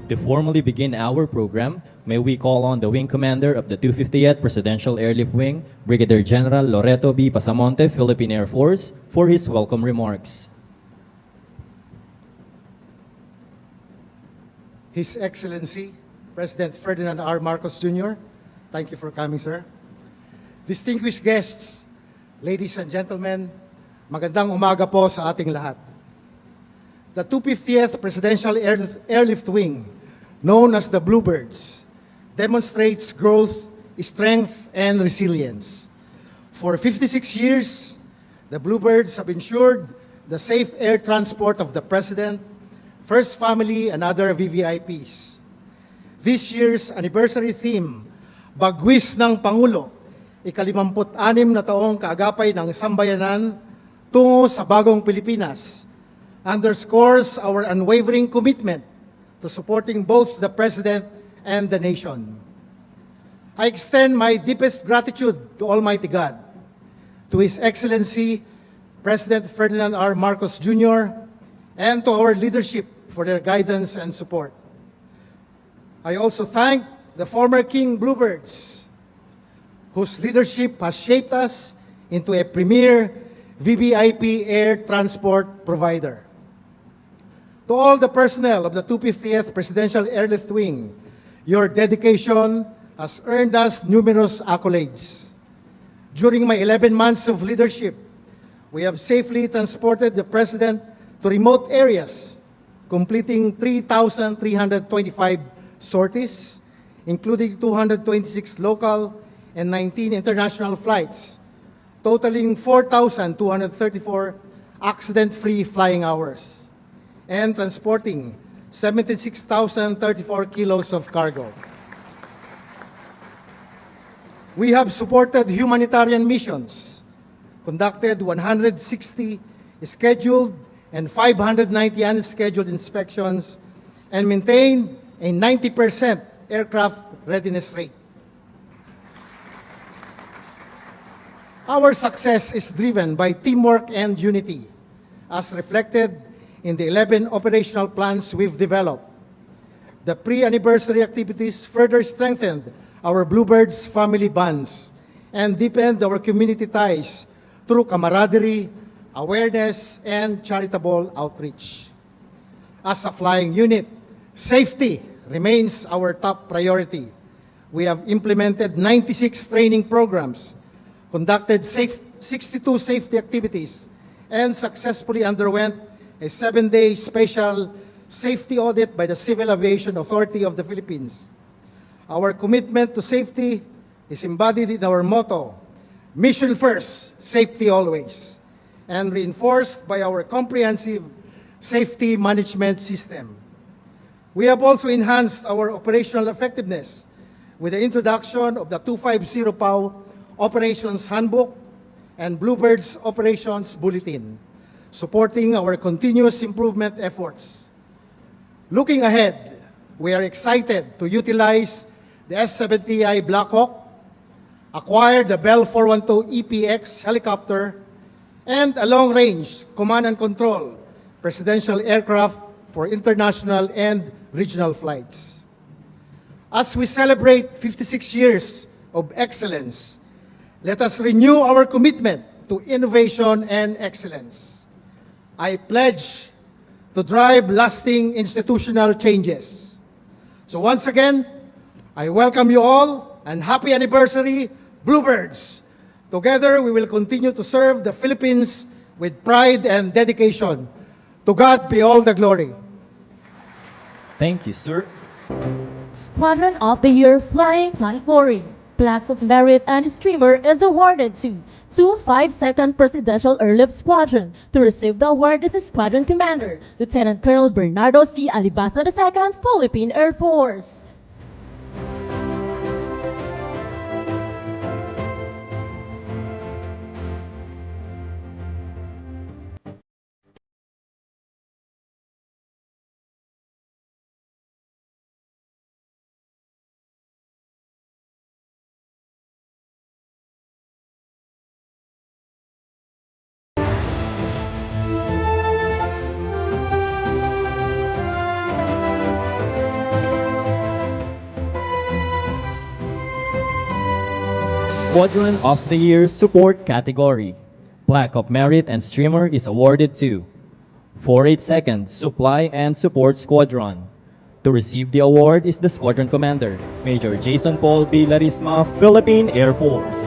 To formally begin our program, may we call on the Wing Commander of the 250th Presidential Airlift Wing, Brigadier General Loreto B. Pasamonte, Philippine Air Force, for his welcome remarks. His Excellency, President Ferdinand R. Marcos Jr., thank you for coming, sir. Distinguished guests, ladies and gentlemen, magandang umaga po sa ating lahat. The 250th Presidential Airlift Wing, known as the Bluebirds, demonstrates growth, strength, and resilience. For 56 years, the Bluebirds have ensured the safe air transport of the President, First Family, and other VVIPs. This year's anniversary theme, Bagwis ng Pangulo, ika-56 na taong kaagapay ng sambayanan tungo sa bagong Pilipinas, underscores our unwavering commitment to supporting both the President and the nation. I extend my deepest gratitude to Almighty God, to His Excellency, President Ferdinand R. Marcos Jr., and to our leadership for their guidance and support. I also thank the former King Bluebirds, whose leadership has shaped us into a premier VVIP air transport provider. To all the personnel of the 250th Presidential Airlift Wing, your dedication has earned us numerous accolades. During my 11 months of leadership, we have safely transported the President to remote areas, completing 3,325 sorties, including 226 local and 19 international flights, totaling 4,234 accident-free flying hours, and transporting 76,034 kilos of cargo. We have supported humanitarian missions, conducted 160 scheduled and 590 unscheduled inspections, and maintained a 90% aircraft readiness rate. Our success is driven by teamwork and unity, as reflected in the 11 operational plans we've developed. The pre-anniversary activities further strengthened our Bluebirds family bonds and deepened our community ties through camaraderie, awareness, and charitable outreach. As a flying unit, safety remains our top priority. We have implemented 96 training programs, conducted 62 safety activities, and successfully underwent a 7-day special safety audit by the Civil Aviation Authority of the Philippines. Our commitment to safety is embodied in our motto, Mission First, Safety Always, and reinforced by our comprehensive safety management system. We have also enhanced our operational effectiveness with the introduction of the 250 PAW Operations Handbook and Bluebirds Operations Bulletin, supporting our continuous improvement efforts. Looking ahead, we are excited to utilize the S-70i Black Hawk, acquire the Bell 412 EPX helicopter, and a long-range command and control presidential aircraft for international and regional flights. As we celebrate 56 years of excellence, let us renew our commitment to innovation and excellence. I pledge to drive lasting institutional changes. So once again, I welcome you all and happy anniversary, Bluebirds. Together, we will continue to serve the Philippines with pride and dedication. To God be all the glory. Thank you, sir. Squadron of the Year Flying Flag Glory, Plaque of Merit and Streamer is awarded to 252nd Presidential Airlift Squadron. To receive the award is the Squadron Commander, Lieutenant Colonel Bernardo C. Alibasa II, Philippine Air Force. Squadron of the Year Support category. Plaque of Merit and Streamer is awarded to 48 Supply and Support Squadron. To receive the award is the Squadron Commander, Major Jason Paul B. Larisma, Philippine Air Force.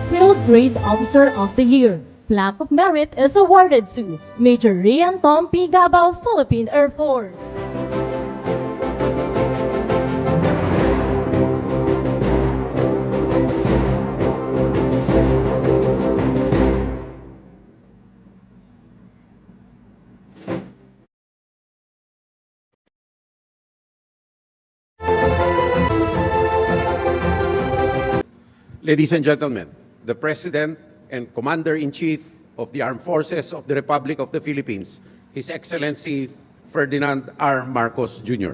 Field Grade Officer of the Year. Plaque of Merit is awarded to Major Rian Tom P. Gabao, Philippine Air Force. Ladies and gentlemen, the President and Commander-in-Chief of the Armed Forces of the Republic of the Philippines, His Excellency Ferdinand R. Marcos Jr.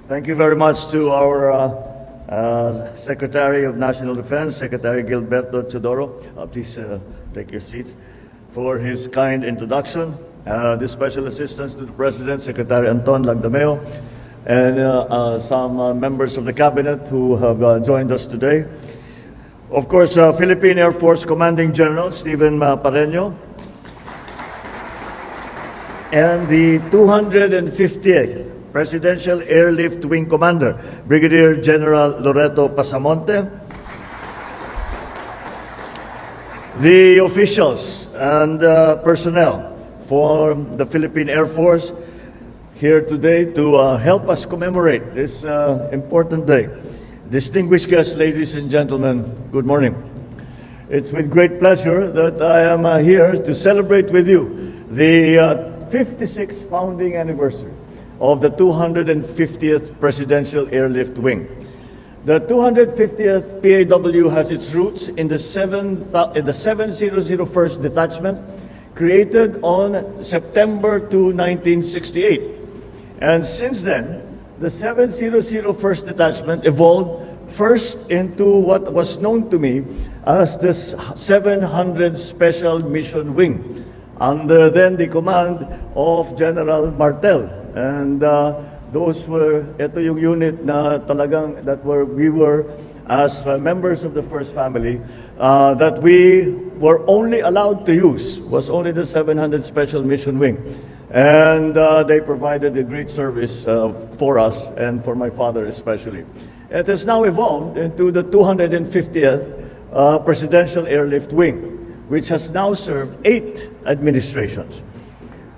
Thank you very much to our Secretary of National Defense, Secretary Gilberto Teodoro. Please take your seats for his kind introduction. This special assistance to the President, Secretary Anton Lagdameo, and some members of the Cabinet who have joined us today. Of course, Philippine Air Force Commanding General Stephen Pareño, and the 250th Presidential Airlift Wing Commander, Brigadier General Loreto Pasamonte, the officials and personnel for the Philippine Air Force here today to help us commemorate this important day. Distinguished guests, ladies and gentlemen, good morning. It's with great pleasure that I am here to celebrate with you the 56th founding anniversary of the 250th Presidential Airlift Wing. The 250th PAW has its roots in the 701st Detachment, created on September 2, 1968. And since then, the 701st Detachment evolved first into what was known to me as the 700 Special Mission Wing, under then the command of General Martel. And ito yung unit na talagang we were as members of the first family that we were only allowed to use was only the 700 Special Mission Wing. And they provided a great service for us and for my father especially. It has now evolved into the 250th Presidential Airlift Wing, which has now served 8 administrations.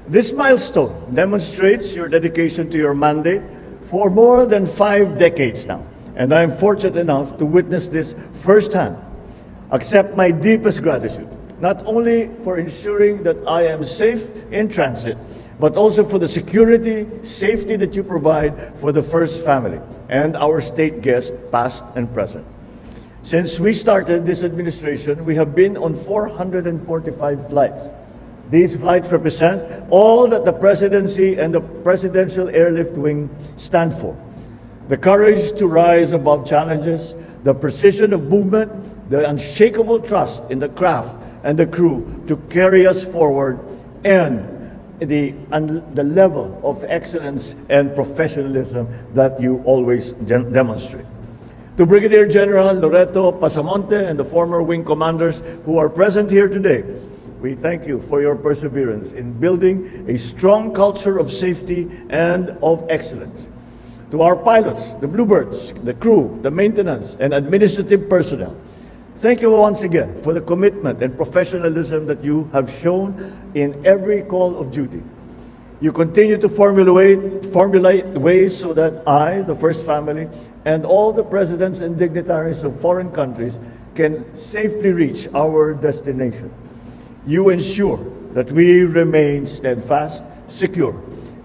This milestone demonstrates your dedication to your mandate for more than 5 decades now. And I am fortunate enough to witness this firsthand. Accept my deepest gratitude, not only for ensuring that I am safe in transit, but also for the security, safety that you provide for the first family and our state guests, past and present. Since we started this administration, we have been on 445 flights. These flights represent all that the presidency and the Presidential Airlift Wing stand for. The courage to rise above challenges, the precision of movement, the unshakable trust in the craft and the crew to carry us forward, and the level of excellence and professionalism that you always demonstrate. To Brigadier General Loreto Pasamonte and the former wing commanders who are present here today, we thank you for your perseverance in building a strong culture of safety and of excellence. To our pilots, the Bluebirds, the crew, the maintenance, and administrative personnel, thank you once again for the commitment and professionalism that you have shown in every call of duty. You continue to formulate ways so that I, the First Family, and all the presidents and dignitaries of foreign countries can safely reach our destination. You ensure that we remain steadfast, secure,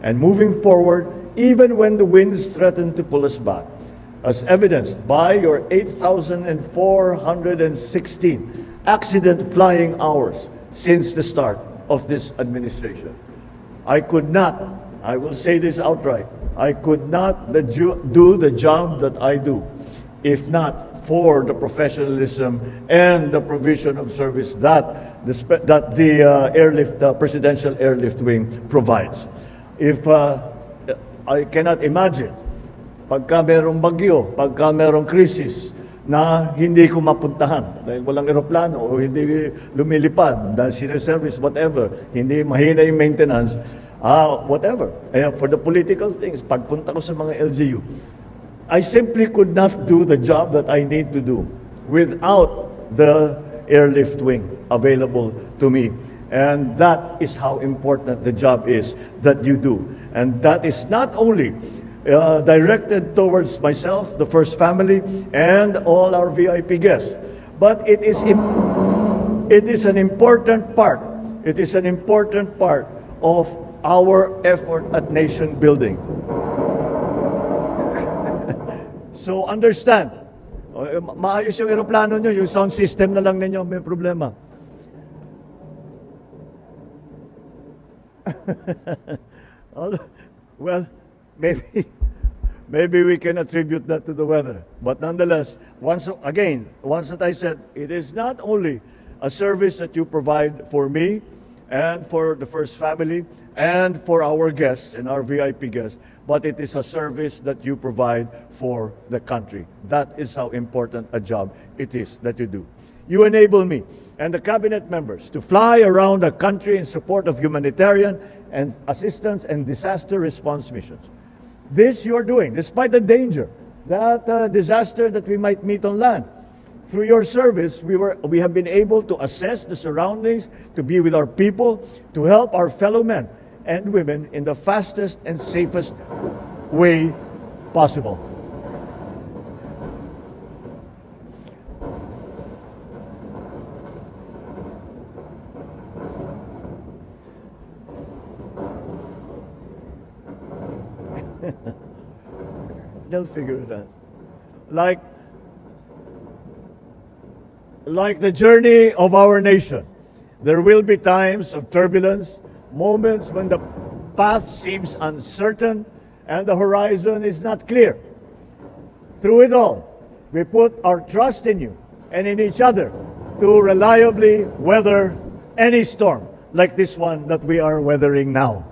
and moving forward even when the winds threaten to pull us back, as evidenced by your 8,416 accident flying hours since the start of this administration. I could not, I will say this outright, I could not do the job that I do if not for the professionalism and the provision of service that the Presidential Airlift Wing provides. If I cannot imagine, pagka merong bagyo, pagka merong krisis, na hindi ko mapuntahan dahil walang eroplano o hindi lumilipad dahil sinaservice, whatever, hindi mahina yung maintenance, whatever. For the political things, pagpunta ko sa mga LGU, I simply could not do the job that I need to do without the airlift wing available to me. And that is how important the job is that you do. And that is not only directed towards myself, the First Family, and all our VIP guests. But it is an important part. It is an important part of our effort at nation building. So understand, maayos yung aeroplano nyo, yung sound system na lang ninyo may problema. Well, maybe we can attribute that to the weather. But nonetheless, once that I said, it is not only a service that you provide for me and for the First Family and for our guests and our VIP guests, but it is a service that you provide for the country. That is how important a job it is that you do. You enable me and the cabinet members to fly around the country in support of humanitarian and assistance and disaster response missions. This you're doing, despite the danger, that disaster that we might meet on land. Through your service, we have been able to assess the surroundings, to be with our people, to help our fellow men and women in the fastest and safest way possible. They'll figure it out. Like the journey of our nation, there will be times of turbulence, moments when the path seems uncertain and the horizon is not clear. Through it all, we put our trust in you and in each other to reliably weather any storm like this one that we are weathering now.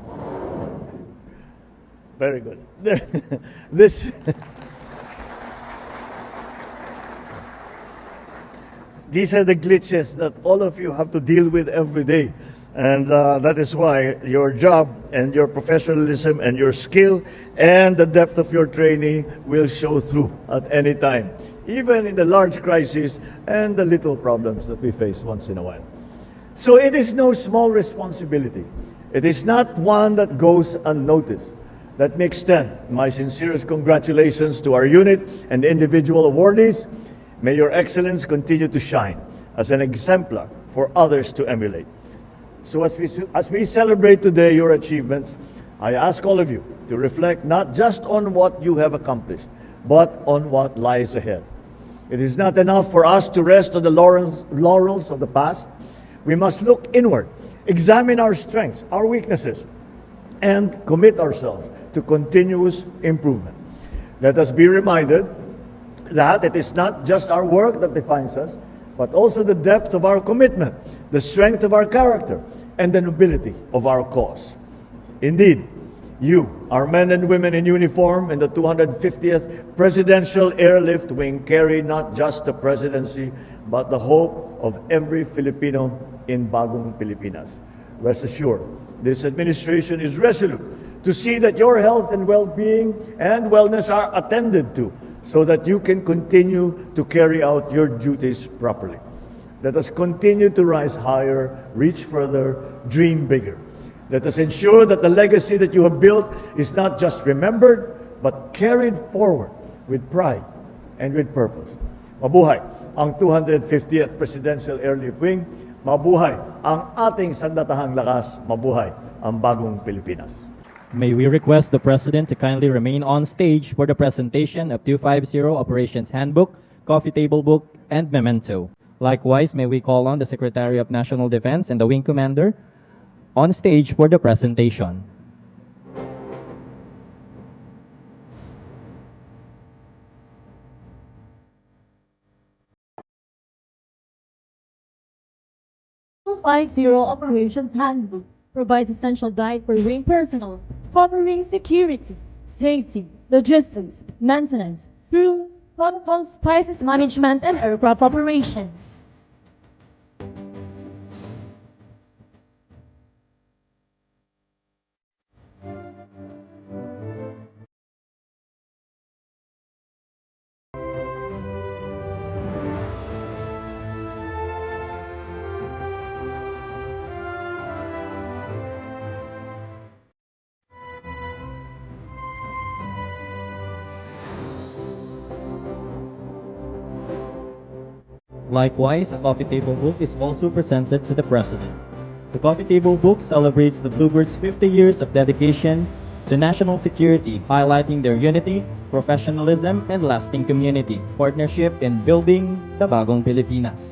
Very good. These are the glitches that all of you have to deal with every day. And that is why your job and your professionalism and your skill and the depth of your training will show through at any time, even in the large crises and the little problems that we face once in a while. So it is no small responsibility. It is not one that goes unnoticed. Let me extend my sincerest congratulations to our unit and individual awardees. May your excellence continue to shine as an exemplar for others to emulate. So as we celebrate today your achievements, I ask all of you to reflect not just on what you have accomplished, but on what lies ahead. It is not enough for us to rest on the laurels of the past. We must look inward, examine our strengths, our weaknesses, and commit ourselves to continuous improvement. Let us be reminded that it is not just our work that defines us, but also the depth of our commitment, the strength of our character, and the nobility of our cause. Indeed, you, our men and women in uniform in the 250th Presidential Airlift Wing, carry not just the presidency, but the hope of every Filipino in Bagong Pilipinas. Rest assured, this administration is resolute to see that your health and well-being and wellness are attended to, so that you can continue to carry out your duties properly. Let us continue to rise higher, reach further, dream bigger. Let us ensure that the legacy that you have built is not just remembered, but carried forward with pride and with purpose. Mabuhay ang 250th Presidential Airlift Wing. Mabuhay ang ating sandatahang lakas. Mabuhay ang bagong Pilipinas. May we request the President to kindly remain on stage for the presentation of 250 Operations Handbook, Coffee Table Book, and Memento. Likewise, may we call on the Secretary of National Defense and the Wing Commander on stage for the presentation. Operations Handbook provides essential guide for wing personnel, covering security, safety, logistics, maintenance, crew, protocols, crisis management, and aircraft operations. Likewise, a coffee table book is also presented to the President. The coffee table book celebrates the Bluebirds' 50 years of dedication to national security, highlighting their unity, professionalism, and lasting community partnership in building the bagong Pilipinas.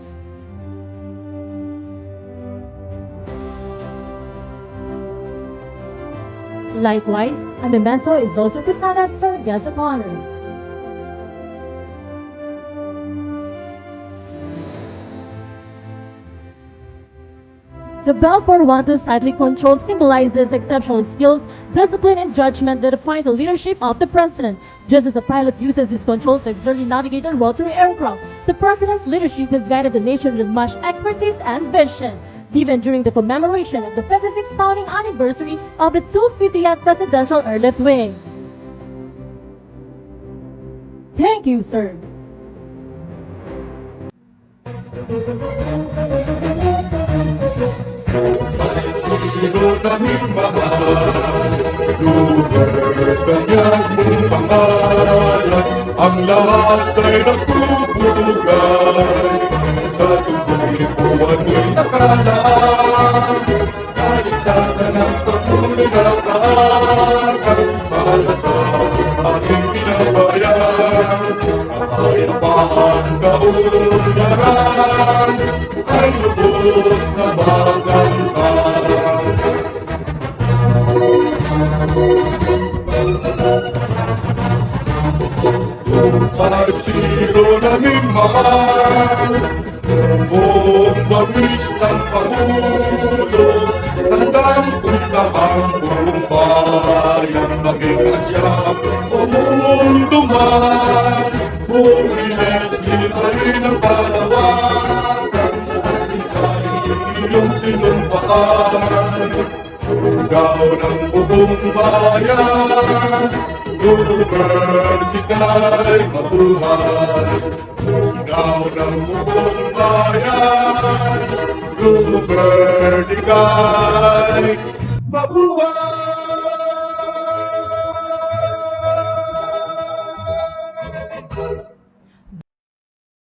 Likewise, a memento is also presented to our guest of honor. The bell for 1-2 slightly control symbolizes exceptional skills, discipline, and judgment that define the leadership of the President. Just as a pilot uses his control to exertly navigate a rotary aircraft, the President's leadership has guided the nation with much expertise and vision. Even during the commemoration of the 56th founding anniversary of the 250th Presidential Airlift Wing. Thank you, sir. Sino naming mahal, Lunes, kanyang mong pangalan, ang lahat ay nagpupugay, sa tuloy po ano'y nakalaan, kaligtasan ang patuloy na kaagad, para sa ating pinabayan, ay napaan kaunyaran, ay lubos na magantaan. Pagsiro naming mahal, buong mabis ng Pangulo, tandang puntahang buong bayan, maging asya o mundo man, buong Lunes ay ng palawakan, sa ating ay iyong sinumpaan. Ikaw ng buong bayan, Bluebird, ika'y mabuhay. Ikaw ng buong bayan, Bluebird, ika'y mabuhay.